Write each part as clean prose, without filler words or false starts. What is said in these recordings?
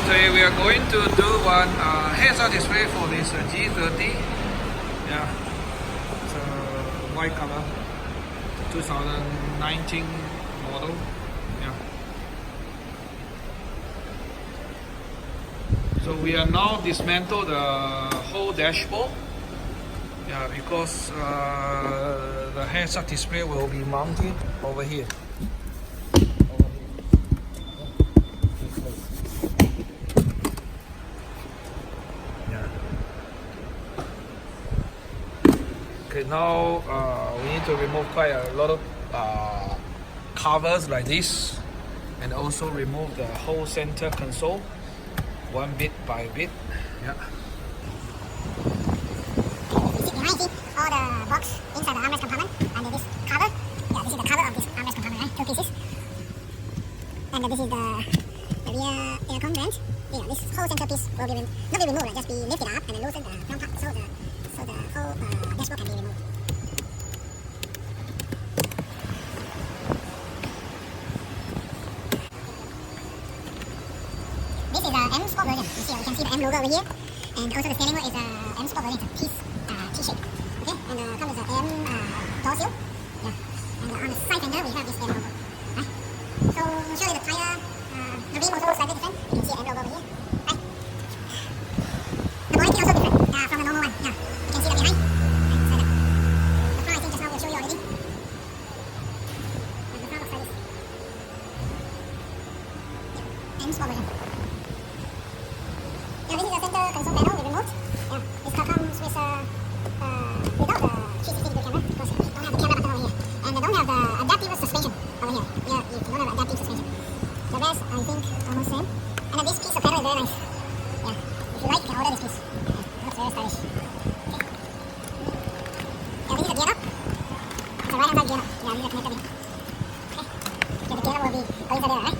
Today we are going to do one heads-up display for this G30. Yeah, it's a white color, 2019 model. Yeah. So we are now dismantle the whole dashboard. Yeah, because the heads-up display will be mounted over here. Okay, now we need to remove quite a lot of covers like this, and also remove the whole center console one bit by bit. Yeah. Behind it, all the box inside the armrest compartment under this cover. Yeah, this is the cover of this armrest compartment, right? Two pieces. And this is the rear aircon vent. Yeah, this whole center piece will be not be removed, right? Just be lifted up and then loosen the front part, so the whole dashboard can be removed. This is the M Sport version. You can see the M logo over here, and also the steering wheel is a M Sport version. It's a T-shape. Okay, and comes with the M door seal. Yeah, and on the side fender we have this M logo. Right. So I'll show you the tire. The rim also slightly different. You can see M logo over here. Right. The body kit also different from the normal one. Yeah, you can see the behind. Sport version. Yeah, this is the center console panel with remote. Yeah, this car comes with without the 360 degree camera because it don't have the camera button over here, and they don't have the adaptive suspension over here. Yeah, you don't have adaptive suspension. The rest, I think, almost same. And then this piece of panel is very nice. Yeah, if you like, you can order this piece. Yeah, it looks very stylish. Okay. Yeah, this is a gear knob. It's a right-hand side gear knob. Yeah, this is a connector gear. Okay. So the gear knob will be going inside there, right?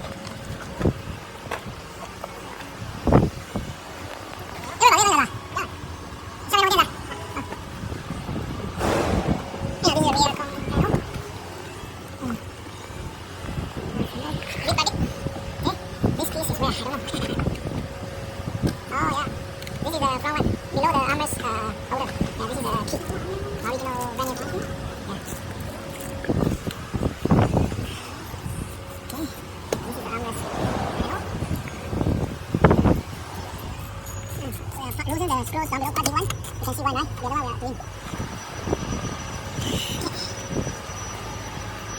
Loosen the screws down below, part B1. You can see one, right? The other one we are doing.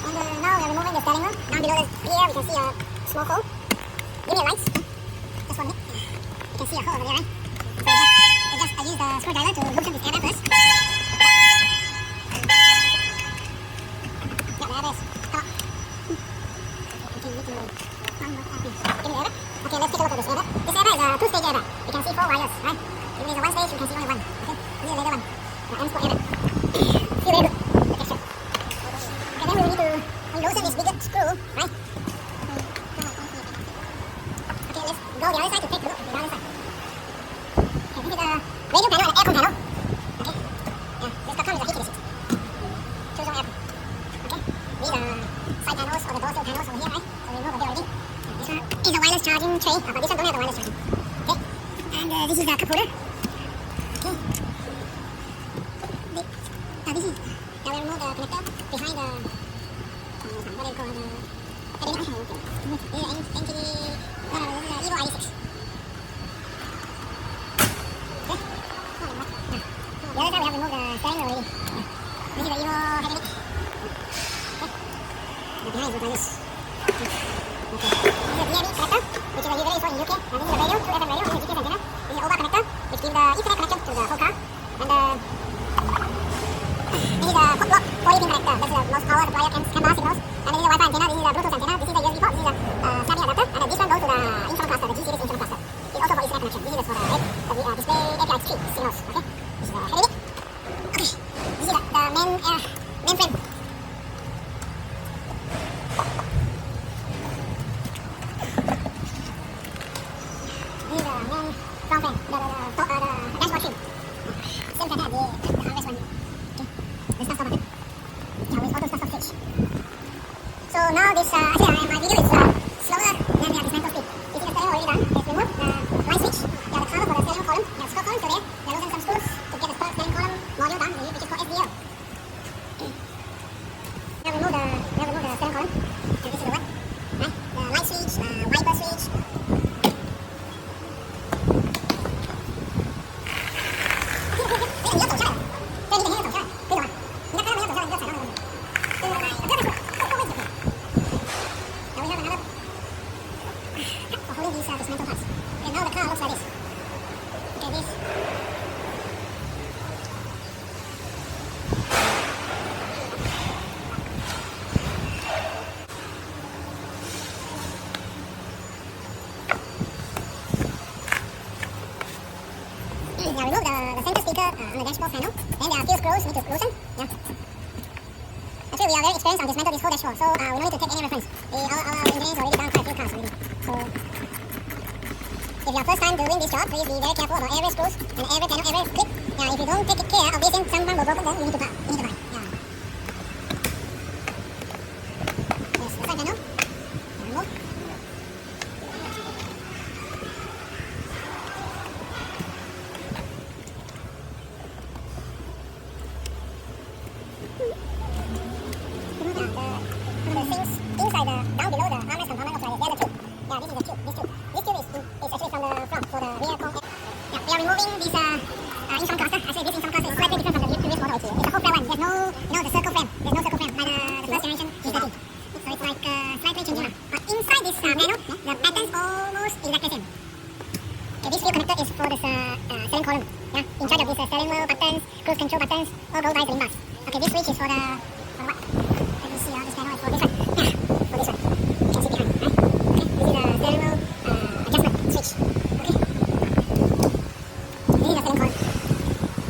And now we are removing the steering wheel. Down below the gear, we can see a small hole. Give me a light. Just 1 minute. You can see a hole over there, right? So I use the screwdriver to loosen this airbag first. Yeah, the airbag is top. Okay, you need to give me the airbag. Okay, let's take a look at this airbag. This airbag is a two-stage airbag. You can see 4 wires, right? If there is a one stage, you can see only one. Okay, this is the later one. The M Sport airbag. Feel very good. The texture. Okay, then we will need to loosen this bigger screw, right? Okay, let's go the other side to take a look at the other side. Okay, this is the radio panel and the aircon panel. Okay, yeah, this car comes with a heat receipt. Choose your aircon. Okay, these are side panels or the door sill panels over here, right? So we remove a bit already. This one is a wireless charging tray, but this one don't have the wireless charging. Okay, and this is the cup holder. Okay. This is, now we remove the connector behind the, what do you call the, this is Evo i6. Okay. The other side we have removed the steering wheel already. This is the Evo Heavy. Okay. The behind looks like this. Okay. This is the DME connector, which is a usually used in UK. And this is the radio, 2 FM radio, and the GPS antenna. This is the OBA connector, which gives the Ethernet connection to the whole car. And this is the hot block 40 pin connector. That's the most power supplier and camera signals. And this is the Wi-Fi antenna. This is the Bluetooth antenna. This is the USB port. This is the SAMI adapter. And this one goes to the instrument cluster, the G30 instrument cluster. It's also for Ethernet connection. This is for the display API 3 signals. Okay. This is the heavy bit. Okay. This is the main frame. This is the main front frame. The dashboard trim. Same pattern as the armrest one. Okay. The start button. Yeah, with auto start switch. So now this, actually my video is slower than the dismantle speed. You see the steering already done. Let's remove the another for holding these dismantled parts. And now the car looks like this. Okay, this. Now remove the center speaker on the dashboard panel. Then there are a few screws need to loosen. Yeah. Actually, we are very experienced on dismantle this whole dashboard, so we don't need to take any reference. Our engineers already done quite a few cars already. So, if your first time doing this job, please be very careful about every screws and every panel, every clip. Yeah, if you don't take care of this thing, someone will broken, then you need to buy. Yeah. Yes, the side panel. Remove. The things inside down below the armrest compartment looks like this. There's a tube. Yeah, this is the tube. This tube. This tube is actually from the front for the rear con. Yeah, we are removing this in-front cluster. Actually, this in-front cluster is slightly different from the previous model. It's a whole flat one. There's no, the circle frame. There's no circle frame like the first generation G30. So it's like slightly changing. But inside this panel, the pattern's almost exactly the same. Okay, this wheel connector is for this steering column. Yeah, in charge of these steering wheel buttons, cruise control buttons, all goes by the ring bars. Okay, this switch is for what? Let me see, this panel is for this one. Yeah, for this one. You can see behind, right? Okay, this is the steering wheel adjustment switch. Okay. This is the steering column.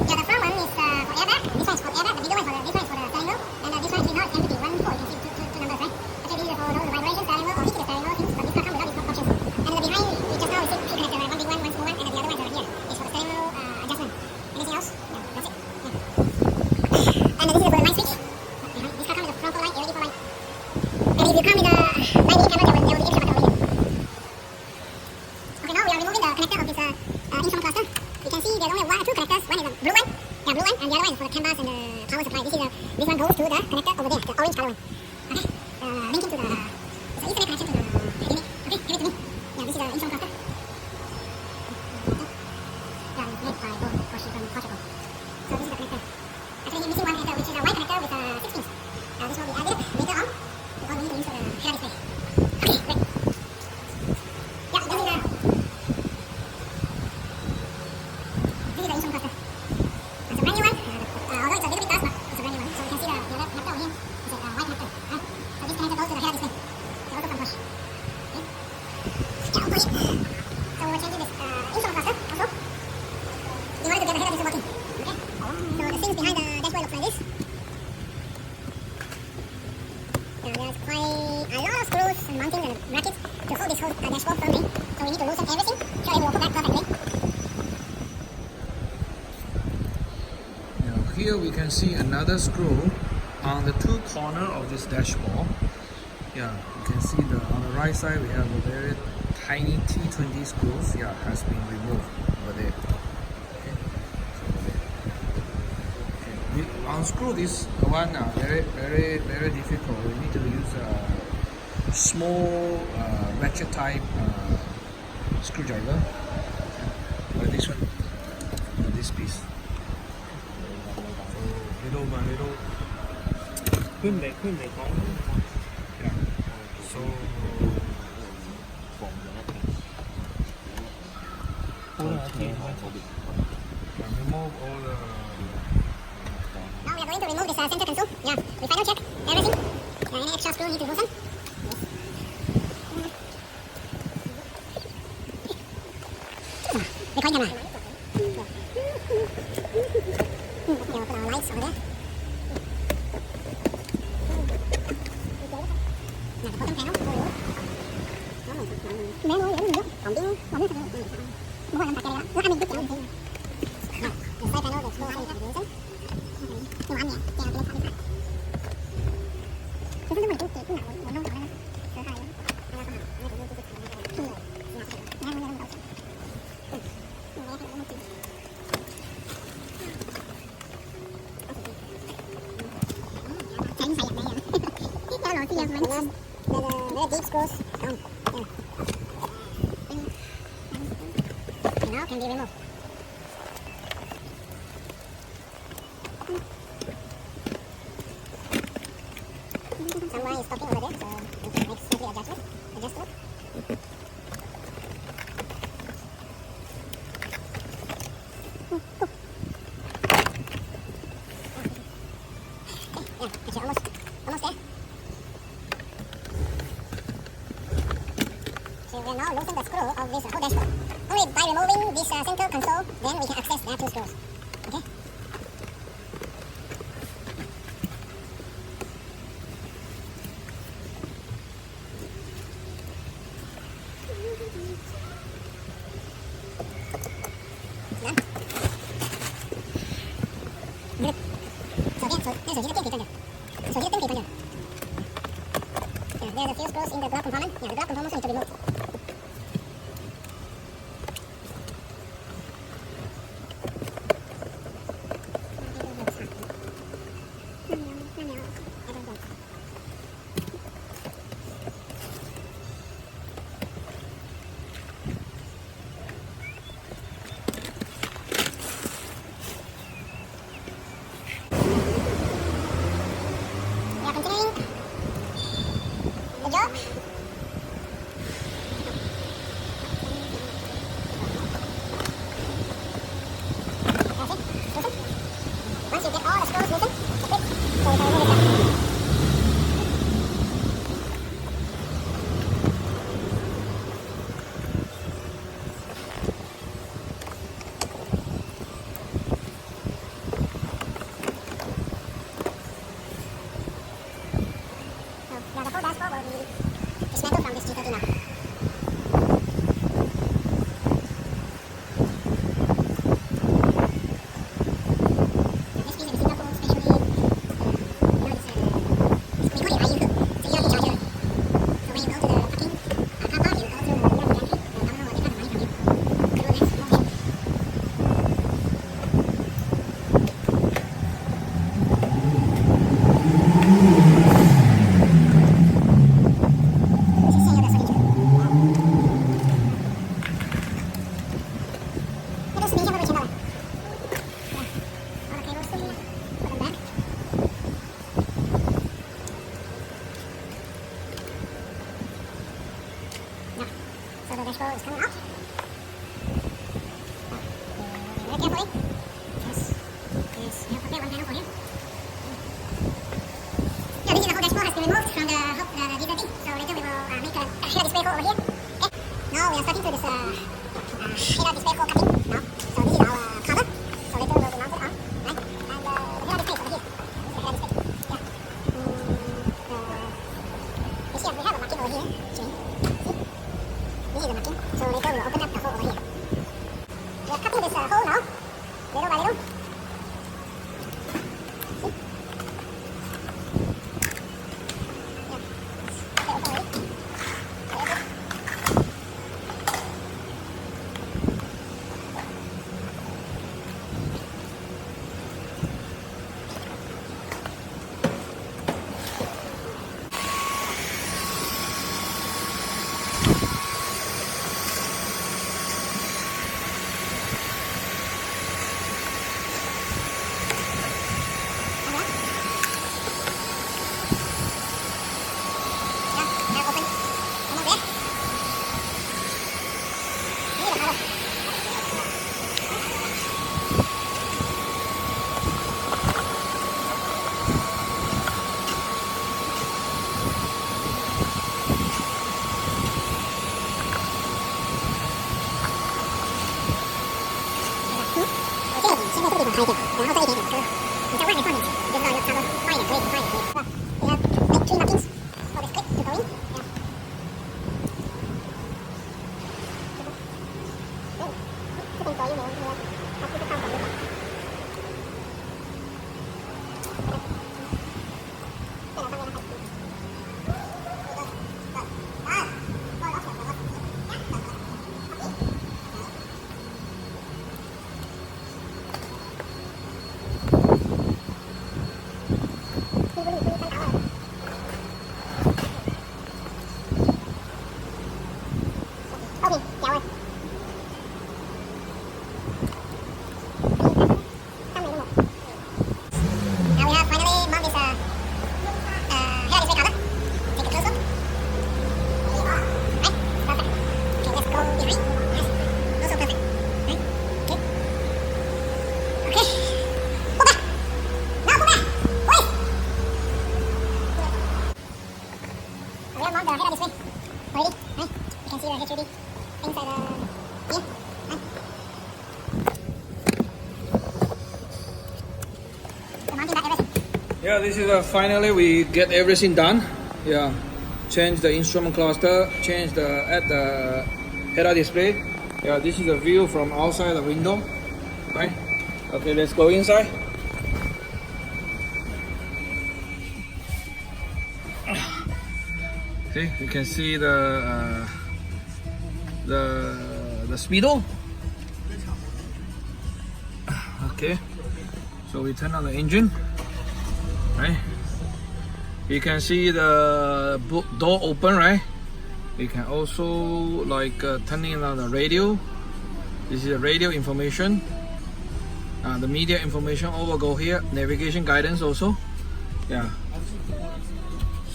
Yeah, the front one is for airbag. This one is for airbag. The bigger one this one is for the steering wheel. And this one is not empty. 1, 4. You can see two numbers, right? Okay, this is for those vibration steering wheel or heated steering wheel things. But this car comes without these options. And the behind, we just now received three connectors. One big one, one small one, and the other one is over here. It's for the steering wheel adjustment. Anything else? No, that's it. Yeah. And this is for the light switch. This car comes with a frontal light, LED for light. And if you come with a 9mm camera, there will be extra button over here. Okay, now we are removing the connector of this in-front cluster. You can see there's only two connectors. One is a blue one, and the other one is for the CAN bus and the power supply. This one goes to the connector over there, the orange color one. Okay, linking to the it's an Ethernet connection to the unit. Okay, give it to me. Yeah, this is the in-front cluster. Yeah, it's made by Porsche from Portugal. So this is the connector. Actually, you're missing one connector, which is a white connector with 6 pins. This will be added later on because we need to use for the head display. Okay, great. Yeah, this is the in-front cluster. It's a brand new one. Although it's a little bit fast, but it's a brand new one. So you can see the other connector over here. It's a white connector. So this connector goes to the head display. It's also from Porsche. Okay. Yeah, also here. So we're changing this in-front cluster also in order to get the head display working. Okay. So the things behind the dashboard looks like this. There's quite a lot of screws and mountings and brackets to hold this whole dashboard firmly. So we need to loosen everything so it will put back perfectly. Now here we can see another screw on the two corners of this dashboard. Yeah, you can see on the right side we have a very tiny T20 screws. Yeah, has been removed over there. Okay, so over there. Okay, we unscrew this one. Very difficult. We need to use a small ratchet type screwdriver. Like this one. This piece. Little by little. Yeah. So remove all the. Now we are going to remove this center console. Yeah, we final check everything. Any extra screw need to loosen. Recording camera. We'll put our lights over there. Now the bottom panel. Còn pin còn nước mua làm tạt cái đó. Nó ăn mình biết chịu. The side panel that's more high than the nhưng mà anh nhẹ, treo cho nó thoải mái. Cái thứ mình cũng chỉ cũng nặng, nó còn sơ hai lắm. Nó còn nó cũng chỉ không rồi. Nó không đâu. Tránh phải này. Cái lỗ kia mình lên. The deep screws down. Now can be removed. Someone is stopping over there, so we can make slightly adjustment. adjustable. Yeah, actually almost there. So we are now loosening the screw of this whole dashboard. Only by removing this center console, then we can access the two screws. Okay? Done. Good. So again, there's a G30 return there. So G30 return there. Yeah, there's a few screws in the glove compartment. Yeah, the glove compartment also need to be removed. We are continuing the job. That's it. Loosen. Once you get all the screws loosened, that's it. So we can remove this down. So now the whole dashboard will be dismantled from this G30 now. This piece is Singapore specially, we call it IU hook. It's a ERP charger. So when you go to the parking car park, you go through the ERP gantry, the government will take out the money from you. Through this motion. This is the suction. Terus ini siapa bercanda? Ya, all the cables tuh put them back. Yeah, so the dashboard is coming out. Very carefully. Just you prepare one panel for you. Yeah, this is the whole dashboard has been removed from the G30. So later we will make a head display hole over here. Okay. Now we are starting to this head display hole cutting now. So this is our cover. So later will be mounted on, right? And the head display over here. This is the head display. Yeah. You see, we have a marking over here. See? This is the marking. So later we will open up the hole over here. We are cutting this hole now, little by little. See? Yeah. Okay, open already. Okay, open. see the G30 inside the gear. The mounting back everything. Yeah, this is finally we get everything done. Yeah, change the instrument cluster, change add the head-up display. Yeah, this is a view from outside the window, right? Okay, let's go inside. See, you can see the speedo. Okay, so we turn on the engine, right? You can see the door open, right? You can also like turning on the radio. This is the radio information. The media information over go here. Navigation guidance also. Yeah.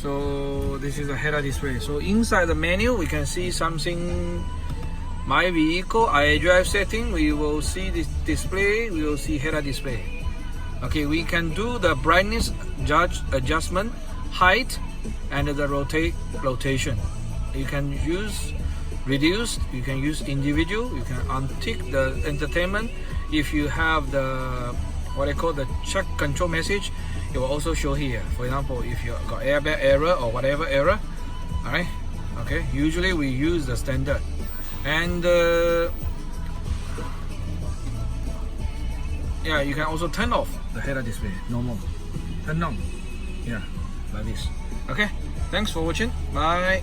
So this is the head-up display. So inside the menu, we can see something. My vehicle, iDrive setting. We will see this display. We will see head-up display. Okay, we can do the brightness adjustment, height, and the rotation. You can use reduced, you can use individual, you can untick the entertainment. If you have the what I call the check control message, it will also show here. For example, if you got airbag error or whatever error, alright, okay, usually we use the standard. And yeah, you can also turn off the head-up display, normal. Turn on, yeah, like this. Okay, thanks for watching, bye.